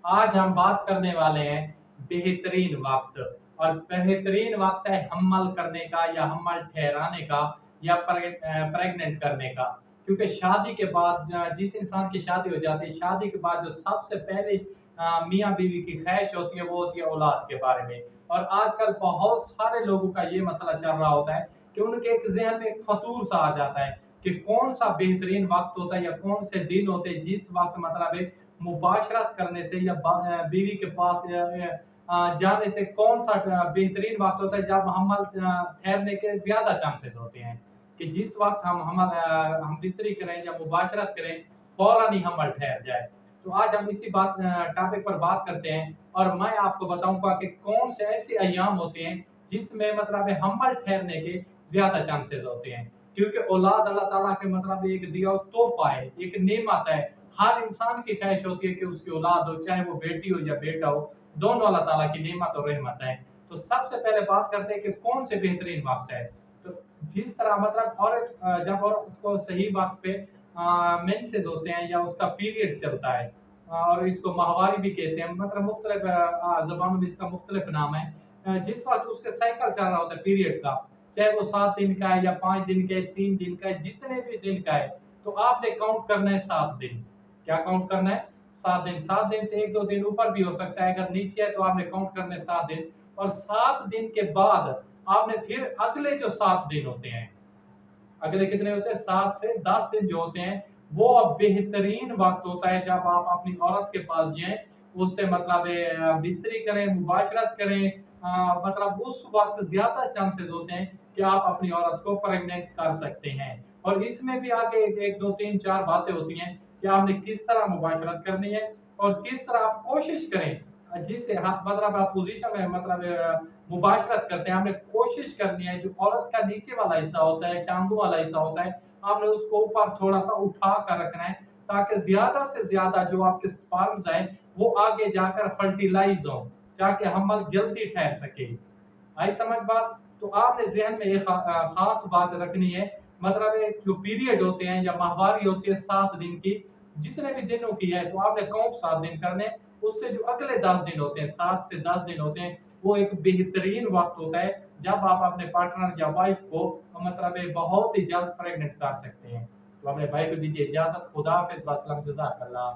आज हम बात करने वाले हैं बेहतरीन वक्त। और बेहतरीन वक्त है हम्मल करने का या हम्मल ठहराने का या प्रेग्नेंट करने का। क्योंकि शादी के बाद जिस इंसान की शादी हो जाती है, शादी के बाद जो सबसे पहले मियाँ बीवी की ख्वाहिश होती है वो होती है औलाद के बारे में। और आजकल बहुत सारे लोगों का ये मसला चल रहा होता है कि उनके एक ज़हन में एक फतूर सा आ जाता है कि कौन सा बेहतरीन वक्त होता है या कौन से दिन होते हैं जिस वक्त मतलब है मुबाशरत करने से या बीवी के पास जाने से कौन सा बेहतरीन वक्त होता है जब हम ठहरने के ज्यादा चांसेस होते हैं कि जिस वक्त हम बिस्तरी करें या मुबाशरत करें फौरन ही हम ठहर जाए। तो आज हम इसी बात टॉपिक पर बात करते हैं और मैं आपको बताऊंगा कि कौन से ऐसे अयाम होते हैं जिसमें मतलब है हमल ठहरने के ज्यादा चांसेस होते हैं। क्योंकि औलाद अल्लाह ताला के मतलब एक दिया हुआ तोहफा है, एक नेमत है। हर इंसान की ख्वाहिश होती है कि उसकी औलाद हो, चाहे वो बेटी हो या बेटा हो, दोनों अल्लाह ताला की नेमत और रहमत है। तो सबसे पहले बात करते हैं कि कौन से बेहतरीन वक्त है। तो जिस तरह मतलब औरत जब औरत को सही वक्त पे मेंसेस होते हैं या उसका पीरियड चलता है, और इसको माहवारी भी कहते हैं, मतलब मुख्तलिफ जबानों में इसका मुख्तलिफ नाम है। जिस वक्त उसके साइकिल चल रहा होता है पीरियड का, चाहे वो 7 दिन का है या 5 दिन का है, 3 दिन का है, जितने भी दिन का है, तो आपने काउंट करना है 7 दिन। क्या काउंट करना है? 7 दिन। 7 दिन से एक दो दिन ऊपर भी हो सकता है, अगर नीचे है तो आपने काउंट करने 7 दिन। और 7 दिन के बाद आपने फिर अगले जो 7 दिन होते हैं, अगले कितने होते हैं, 7 से 10 दिन जो होते हैं, वो अब बेहतरीन वक्त होता है जब आप अपनी औरत के पास जाएं, उससे मतलब बिस्तरी करें, मुबाशरत करें। मतलब उस वक्त ज्यादा चांसेस होते हैं कि आप अपनी औरत को प्रेग्नेंट कर सकते हैं। और इसमें भी आगे एक दो तीन चार बातें होती हैं कि आपने किस तरह मुबाशरत करनी है और किस तरह आप कोशिश करें जिससे मतलब आप पोजीशन में मतलब मुबाशरत करते हैं, आपने कोशिश करनी है जो औरत का नीचे वाला हिस्सा होता है, टांगों वाला हिस्सा होता है, आपने उसको ऊपर थोड़ा सा उठा कर रखना है ताकि ज्यादा से ज्यादा जो आपके स्पर्म्स हैं वो आगे जाकर फर्टिलाइज हो, ताकि हमल जल्दी ठहर सके। आई समझ बात? तो आपने जहन में एक खास बात रखनी है, मतलब एक जो पीरियड होते हैं या माहवारी होती है 7 दिन की, जितने भी दिनों की है तो आपने काउंट 7 दिन करने। उससे जो अगले 10 दिन होते हैं, 7 से 10 दिन होते हैं, वो एक बेहतरीन वक्त होता है जब आप अपने पार्टनर या वाइफ को मतलब बहुत ही जल्द प्रेग्नेंट कर सकते हैं। तो अपने भाई को दीजिए इजाजत। खुदा हाफिज, वसलम, जज़ाकल्लाह।